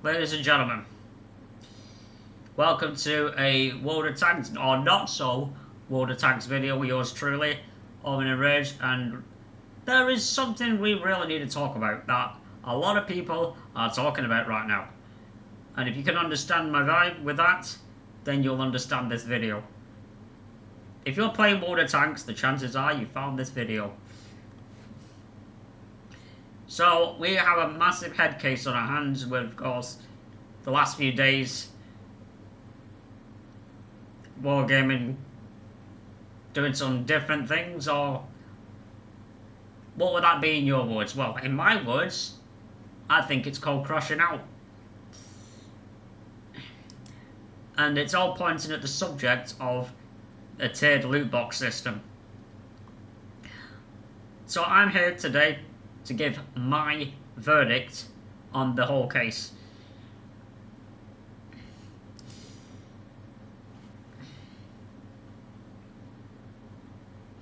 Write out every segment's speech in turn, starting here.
Ladies and gentlemen, welcome to a World of Tanks, or not so World of Tanks video with yours truly, Omen and Rage, and there is something we really need to talk about that a lot of people are talking about right now. And if you can understand my vibe with that, then you'll understand this video. If you're playing World of Tanks, the chances are you found this video. So, we have a massive head case on our hands with, of course, the last few days, Wargaming doing some different things, or what would that be in your words? Well, in my words, I think it's called crushing out. And it's all pointing at the subject of a tiered loot box system. So I'm here today to give my verdict on the whole case.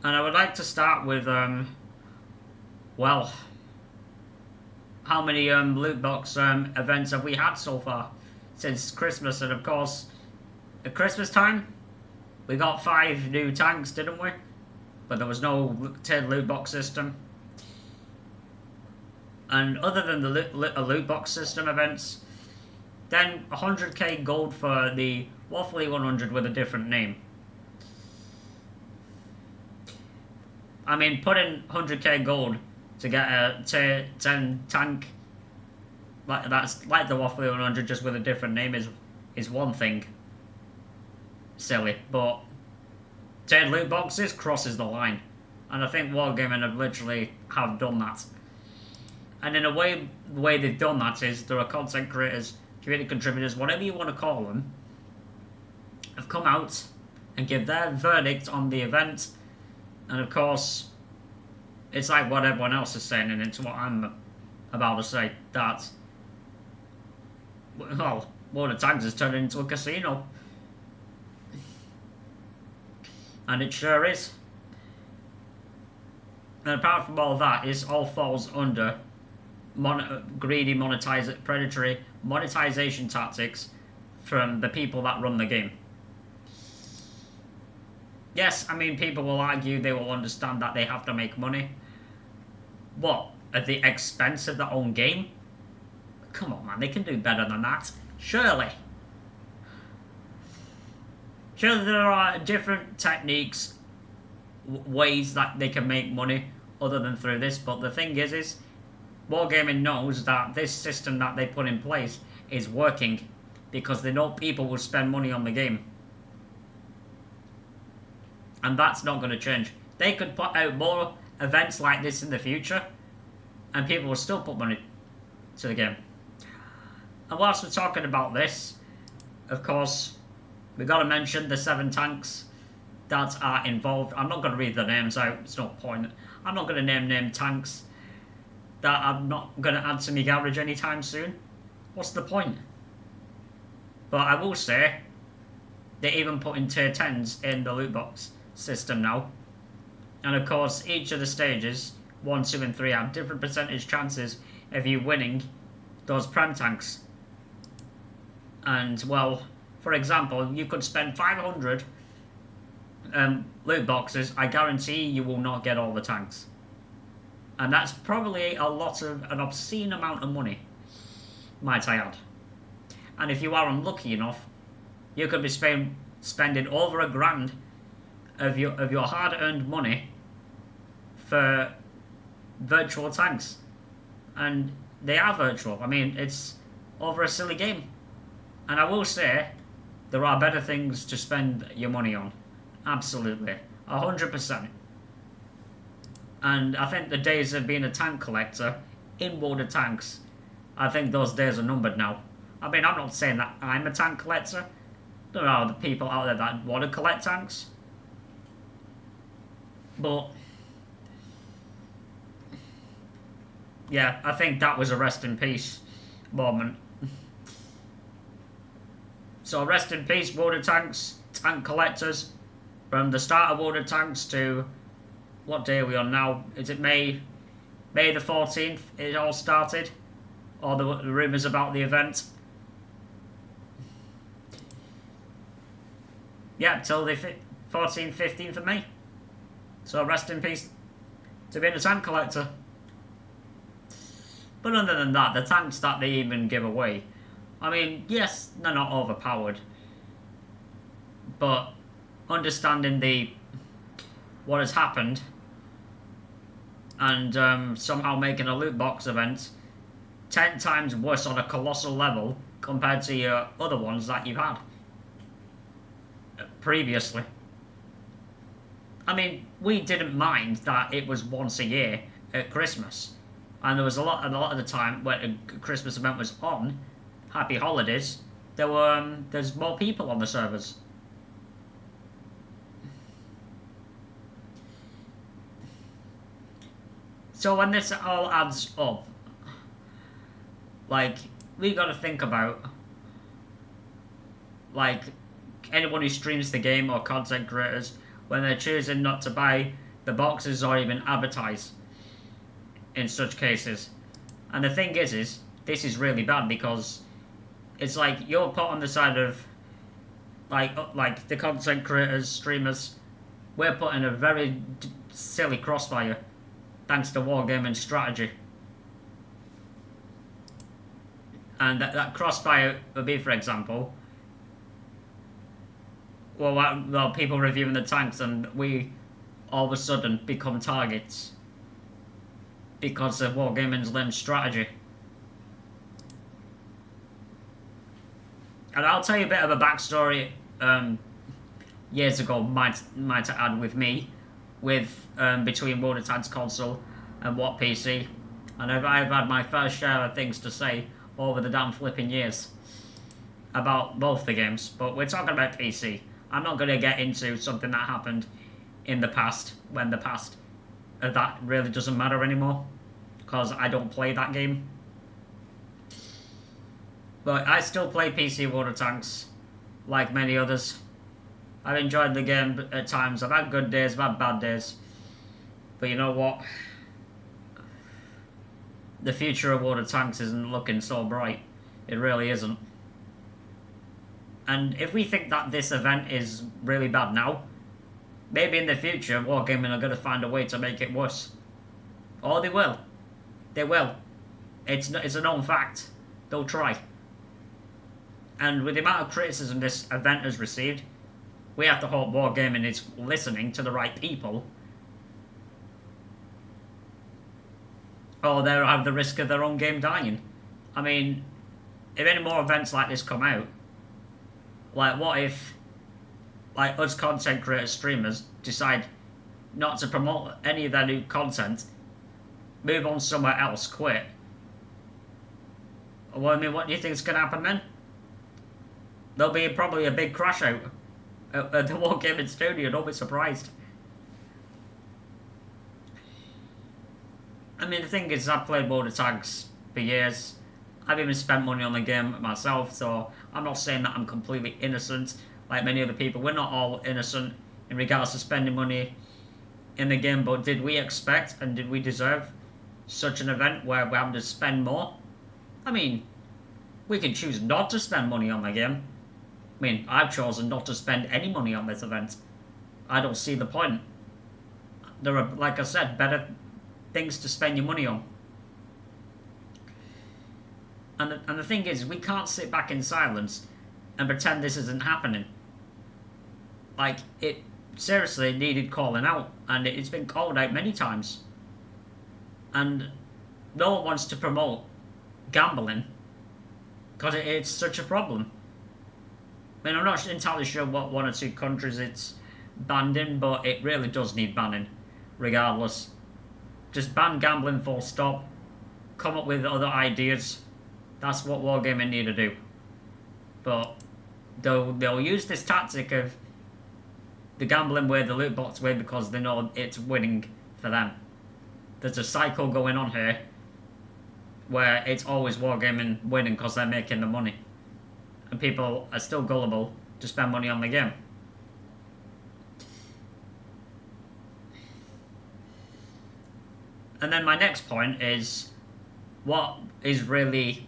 And I would like to start with, well, how many loot box events have we had so far since Christmas? And of course, at Christmas time, we got 5 new tanks, didn't we? But there was no tiered loot box system. And other than the loot box system events, then 100k gold for the Waffly 100 with a different name. I mean, put in 100k gold to get a tier 10 tank that's like the Waffly 100 just with a different name is one thing. Silly, but tiered loot boxes crosses the line, and I think Wargaming have literally done that. And in a way, the way they've done that is there are content creators, community contributors, whatever you want to call them, have come out and give their verdict on the event. And of course, it's like what everyone else is saying, and it's what I'm about to say, that, well, World of Tanks has turned into a casino. And it sure is. And apart from all that, it all falls under greedy, predatory monetization tactics from the people that run the game. Yes, I mean, people will argue, they will understand that they have to make money. What? At the expense of their own game? Come on, man, they can do better than that. Surely. Surely there are different techniques, ways that they can make money other than through this, but the thing is Wargaming knows that this system that they put in place is working because they know people will spend money on the game. And that's not going to change. They could put out more events like this in the future and people will still put money to the game. And whilst we're talking about this, of course, we've got to mention the 7 tanks that are involved. I'm not going to read the names out, it's no point. I'm not going to name tanks that I'm not going to add to my garage anytime soon. What's the point? But I will say, they're even putting tier 10s in the loot box system now. And of course, each of the stages, 1, 2 and 3, have different percentage chances of you winning those prem tanks. And well, for example, you could spend 500 loot boxes, I guarantee you will not get all the tanks. And that's probably an obscene amount of money, might I add. And if you are unlucky enough, you could be spending over $1,000 of your hard-earned money for virtual tanks. And they are virtual. I mean, it's over a silly game. And I will say, there are better things to spend your money on. Absolutely. 100%. And I think the days of being a tank collector in World of Tanks, I think those days are numbered now. I mean, I'm not saying that I'm a tank collector. There are other people out there that want to collect tanks. But yeah, I think that was a rest in peace moment. So rest in peace, World of Tanks, tank collectors. From the start of World of Tanks to, what day are we on now? Is it May the 14th it all started? Or the rumours about the event. Yeah, till the 14th, 15th of May. So rest in peace to being a tank collector. But other than that, the tanks that they even give away, I mean, yes, they're not overpowered, but understanding what has happened and somehow making a loot box event 10 times worse on a colossal level compared to your other ones that you've had previously. I mean, we didn't mind that it was once a year at Christmas, and there was a lot of the time when a Christmas event was on, Happy Holidays, there's more people on the servers. So when this all adds up, like, we gotta think about, like, anyone who streams the game or content creators, when they're choosing not to buy the boxes or even advertise in such cases. And the thing is this is really bad because it's like you're put on the side of like the content creators, streamers. We're put in a very silly crossfire thanks to wargaming strategy. And that crossfire would be, for example, well, people reviewing the tanks and we all of a sudden become targets because of wargaming's lame strategy. And I'll tell you a bit of a backstory. Years ago, might add with me, with between World of Tanks console and What PC, and I've had my fair share of things to say over the damn flipping years about both the games. But we're talking about PC. I'm not going to get into something that happened in the past, when the past that really doesn't matter anymore, because I don't play that game. But I still play PC World of Tanks, like many others. I've enjoyed the game at times. I've had good days, I've had bad days. But you know what? The future of World of Tanks isn't looking so bright. It really isn't. And if we think that this event is really bad now, maybe in the future Wargaming are going to find a way to make it worse. Or they will. They will. It's a known fact. They'll try. And with the amount of criticism this event has received, we have to hope Wargaming is listening to the right people, or they'll have the risk of their own game dying. I mean, if any more events like this come out, like what if, like us content creators, streamers, decide not to promote any of their new content, move on somewhere else, quit? Well, I mean, what do you think is going to happen then? There'll be probably a big crash out at the Wargaming studio, don't be surprised. I mean, the thing is, I've played World of Tanks for years. I've even spent money on the game myself, so I'm not saying that I'm completely innocent like many other people. We're not all innocent in regards to spending money in the game, but did we expect and did we deserve such an event where we're having to spend more? I mean, we can choose not to spend money on the game. I mean, I've chosen not to spend any money on this event. I don't see the point. There are, like I said, better things to spend your money on. And the thing is, we can't sit back in silence and pretend this isn't happening. Like, it seriously needed calling out, and it's been called out many times. And no one wants to promote gambling because it's such a problem. I mean, I'm not entirely sure what one or two countries it's banned in, but it really does need banning, regardless. Just ban gambling full stop, come up with other ideas. That's what Wargaming need to do. But they'll use this tactic of the gambling way, the loot box way, because they know it's winning for them. There's a cycle going on here where it's always Wargaming winning because they're making the money. And people are still gullible to spend money on the game. And then my next point is, what is really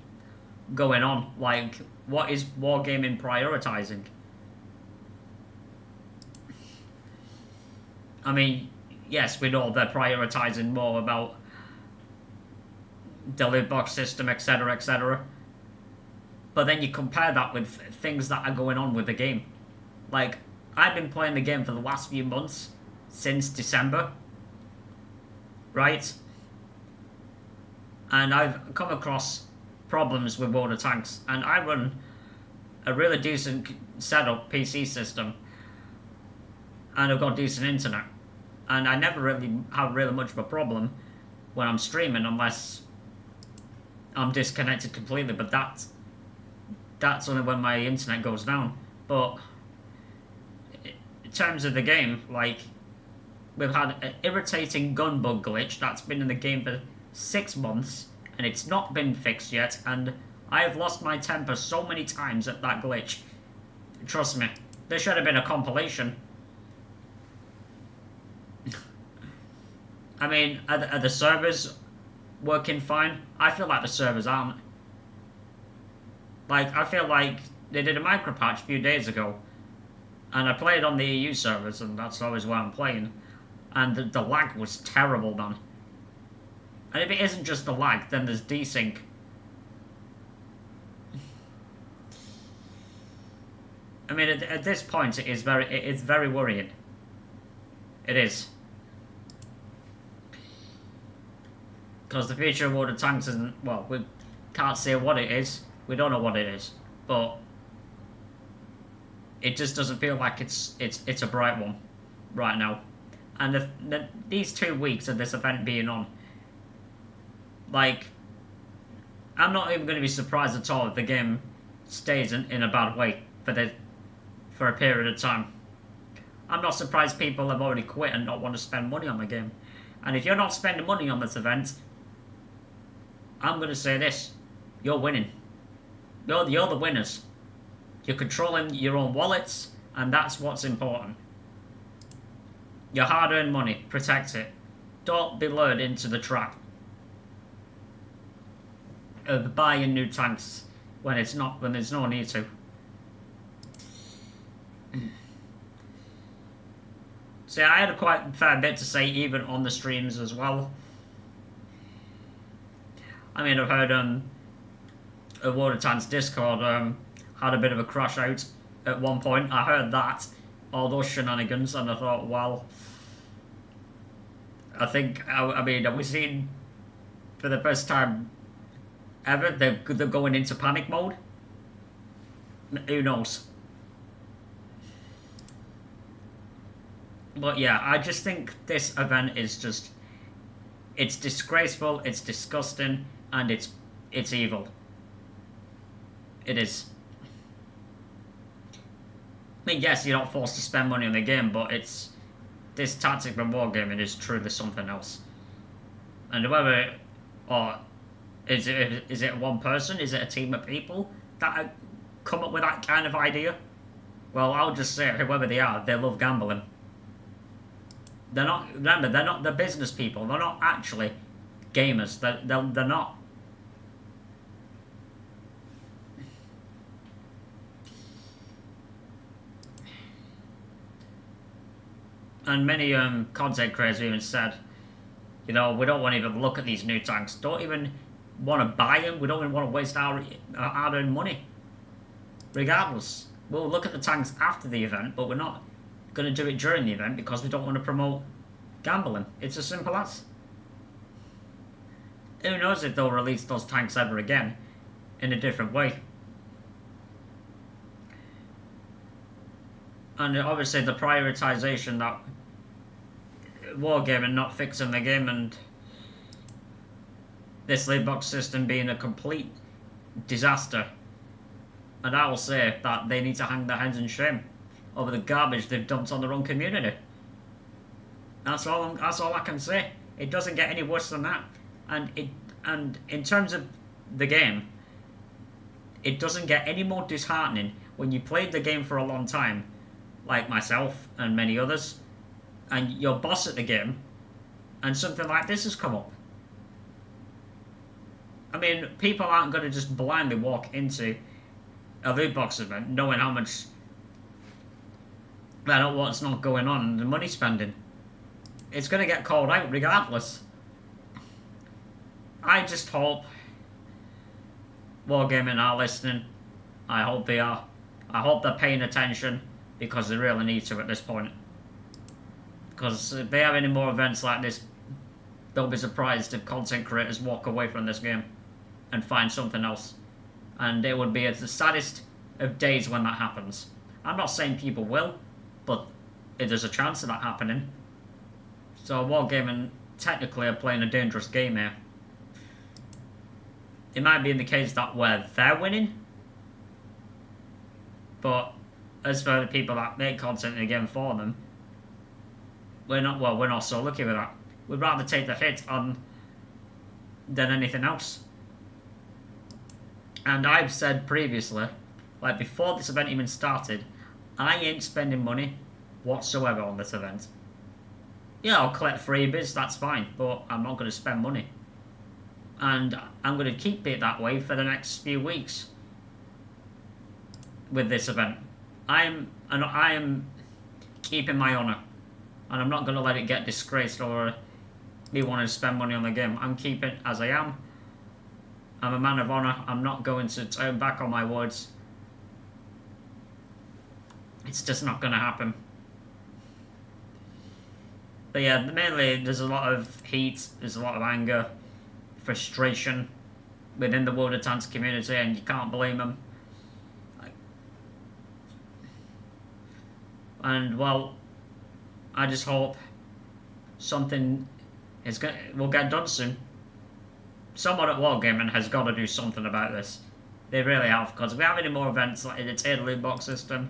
going on? Like, what is Wargaming prioritizing? I mean, yes, we know they're prioritising more about the loot box system, etc., etc. But then you compare that with things that are going on with the game. Like, I've been playing the game for the last few months, since December, right? And I've come across problems with water tanks, and I run a really decent setup PC system, and I've got decent internet, and I never really have really much of a problem when I'm streaming unless I'm disconnected completely, but that's only when my internet goes down. But in terms of the game, like, we've had an irritating gun bug glitch that's been in the game for 6 months, and it's not been fixed yet, and I have lost my temper so many times at that glitch. Trust me, there should have been a compilation. I mean, are the servers working fine? I feel like the servers aren't. Like, I feel like they did a micro patch a few days ago, and I played on the EU servers, and that's always where I'm playing, and the lag was terrible, man. And if it isn't just the lag, then there's desync. I mean, at this point, it's very worrying. It is. Because the future of water tanks isn't, well, we can't say what it is. We don't know what it is, but it just doesn't feel like it's a bright one right now. And these 2 weeks of this event being on, like, I'm not even going to be surprised at all if the game stays in a bad way for a period of time. I'm not surprised people have already quit and not want to spend money on the game. And if you're not spending money on this event, I'm going to say this: you're winning. You're the winners. You're controlling your own wallets, and that's what's important. Your hard-earned money, protect it. Don't be lured into the trap of buying new tanks when there's no need to. See, I had quite a fair bit to say even on the streams as well. I mean, I've heard Water Tank's Discord had a bit of a crash out at one point. I heard that, all those shenanigans, and I thought, well, I mean, have we seen for the first time ever they're going into panic mode? Who knows? But yeah, I just think this event is just, it's disgraceful, it's disgusting, and it's evil. It is. I mean, yes, you're not forced to spend money on the game, but this tactic and wargaming is truly something else. And whether, or is it one person, is it a team of people that come up with that kind of idea? Well, I'll just say, whoever they are, they love gambling. They're not, remember, they're business people, they're not actually gamers, they're not. And many content creators even said, you know, we don't want to even look at these new tanks, don't even want to buy them, we don't even want to waste our hard-earned money. Regardless, we'll look at the tanks after the event, but we're not going to do it during the event because we don't want to promote gambling. It's as simple as. Who knows if they'll release those tanks ever again in a different way. And obviously the prioritization that wargaming not fixing the game, and this loot box system being a complete disaster. And I will say that they need to hang their heads in shame over the garbage they've dumped on their own community. That's all I can say. It doesn't get any worse than that. And in terms of the game, it doesn't get any more disheartening when you played the game for a long time, like myself and many others, and you're boss at the game, and something like this has come up. I mean, people aren't going to just blindly walk into a loot box event knowing how much, what's not going on, the money spending. it's going to get called out regardless. I just hope Wargaming are listening. I hope they are. I hope they're paying attention, because they really need to at this point. Because if they have any more events like this, they'll be surprised if content creators walk away from this game and find something else. And it would be the saddest of days when that happens. I'm not saying people will, but there's a chance of that happening. So Wargaming technically are playing a dangerous game here. It might be in the case that where they're winning, but as for the people that make content in the game for them, we're not so lucky with that. We'd rather take the hit on than anything else. And I've said previously, like before this event even started, I ain't spending money whatsoever on this event. Yeah, I'll collect freebies, that's fine, but I'm not going to spend money. And I'm going to keep it that way for the next few weeks with this event. I am keeping my honour, and I'm not going to let it get disgraced or me wanting to spend money on the game. I'm keeping it as I am. I'm a man of honour. I'm not going to turn back on my words. It's just not going to happen. But yeah, mainly there's a lot of heat, there's a lot of anger, frustration within the World of Tanks community, and you can't blame them. And well, I just hope something will get done soon. Someone at Wargaming has got to do something about this. They really have, because if we have any more events like in the tiered loot box system,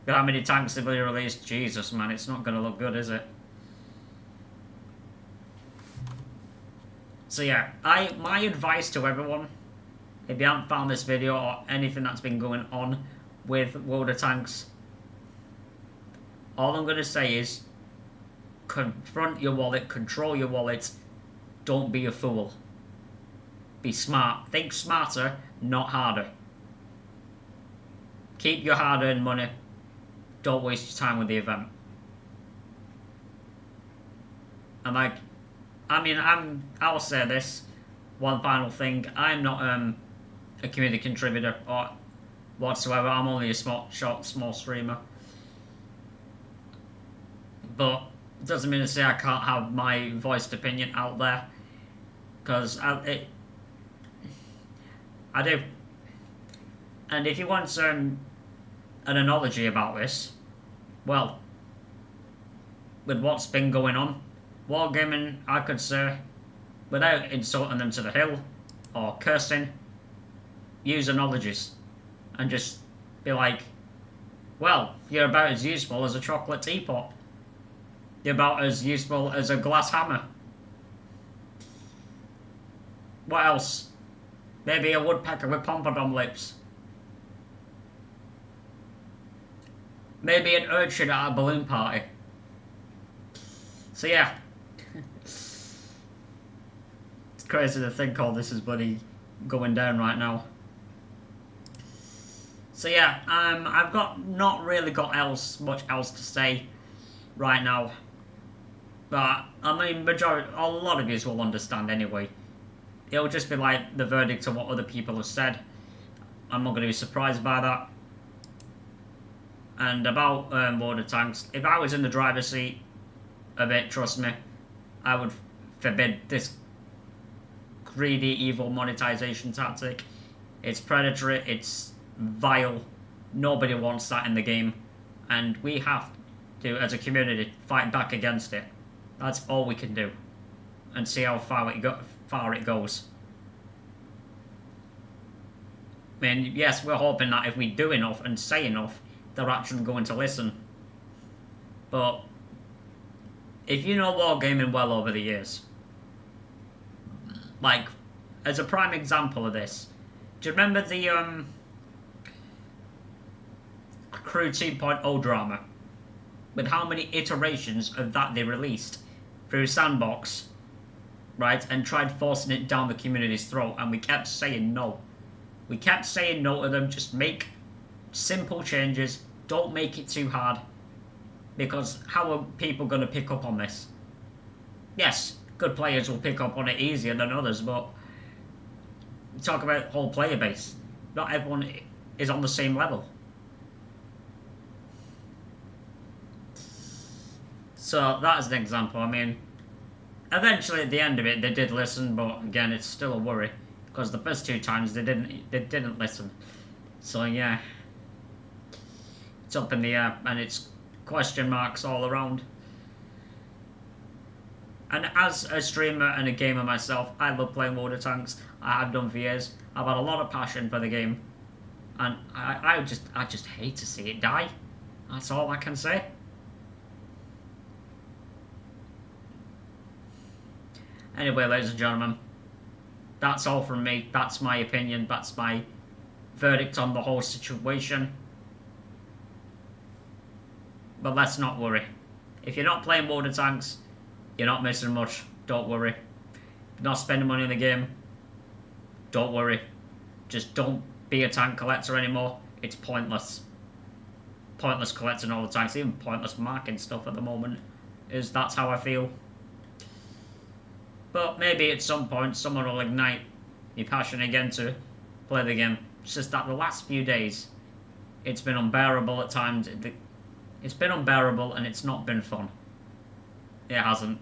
how many tanks they've really released, Jesus man, it's not going to look good, is it? So yeah, my advice to everyone, if you haven't found this video or anything that's been going on with World of Tanks, all I'm going to say is, confront your wallet, control your wallet, don't be a fool. Be smart. Think smarter, not harder. Keep your hard-earned money. Don't waste your time with the event. And like, I'll say this, one final thing, I'm not a community contributor or whatsoever, I'm only a small streamer. But it doesn't mean to say I can't have my voiced opinion out there, because I do. And if you want an analogy about this, well, with what's been going on, Wargaming, I could say, without insulting them to the hill or cursing, use analogies and just be like, well, you're about as useful as a chocolate teapot. You're about as useful as a glass hammer. What else? Maybe a woodpecker with pompadour lips. Maybe an urchin at a balloon party. So yeah. It's crazy to think all this is bloody going down right now. So yeah, I've not really got much else to say right now. But I mean, a lot of you will understand anyway. It'll just be like the verdict of what other people have said. I'm not going to be surprised by that. And about World of Tanks, if I was in the driver's seat of it, trust me, I would forbid this greedy, evil monetization tactic. It's predatory, it's vile, nobody wants that in the game, and we have to, as a community, fight back against it. That's all we can do, and see how far it goes. I mean, yes, we're hoping that if we do enough and say enough, they're actually going to listen. But if you know Wargaming well over the years, like, as a prime example of this, do you remember the Crew 2.0 drama? With how many iterations of that they released through Sandbox, right, and tried forcing it down the community's throat, and we kept saying no. We kept saying no to them, just make simple changes, don't make it too hard. Because how are people going to pick up on this? Yes, good players will pick up on it easier than others, but talk about whole player base. Not everyone is on the same level. So that is an example. I mean, eventually at the end of it, they did listen, but again, it's still a worry because the first 2 times they didn't listen. So yeah, it's up in the air and it's question marks all around. And as a streamer and a gamer myself, I love playing Water Tanks. I have done for years. I've had a lot of passion for the game, and I just hate to see it die. That's all I can say. Anyway, ladies and gentlemen, that's all from me. That's my opinion. That's my verdict on the whole situation. But let's not worry. If you're not playing Water Tanks, you're not missing much. Don't worry. If you're not spending money in the game, don't worry. Just don't be a tank collector anymore. It's pointless. Pointless collecting all the tanks, even pointless marking stuff at the moment. That's how I feel. But maybe at some point someone will ignite your passion again to play the game. It's just that the last few days, it's been unbearable at times. It's been unbearable and it's not been fun. It hasn't.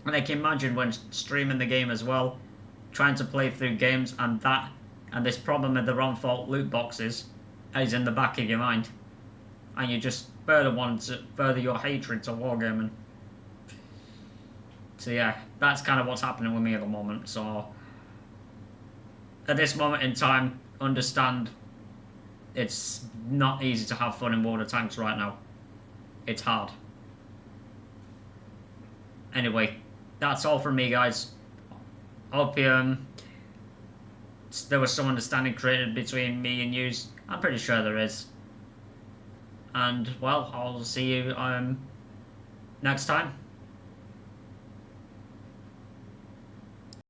And I can imagine when streaming the game as well, trying to play through games and this problem with the Raumfalte loot boxes is in the back of your mind. And you just further your hatred to wargaming. So yeah, that's kind of what's happening with me at the moment. So at this moment in time, understand it's not easy to have fun in Water Tanks right now. It's hard. Anyway, that's all from me, guys. Hope there was some understanding created between me and yous. I'm pretty sure there is. And, well, I'll see you next time.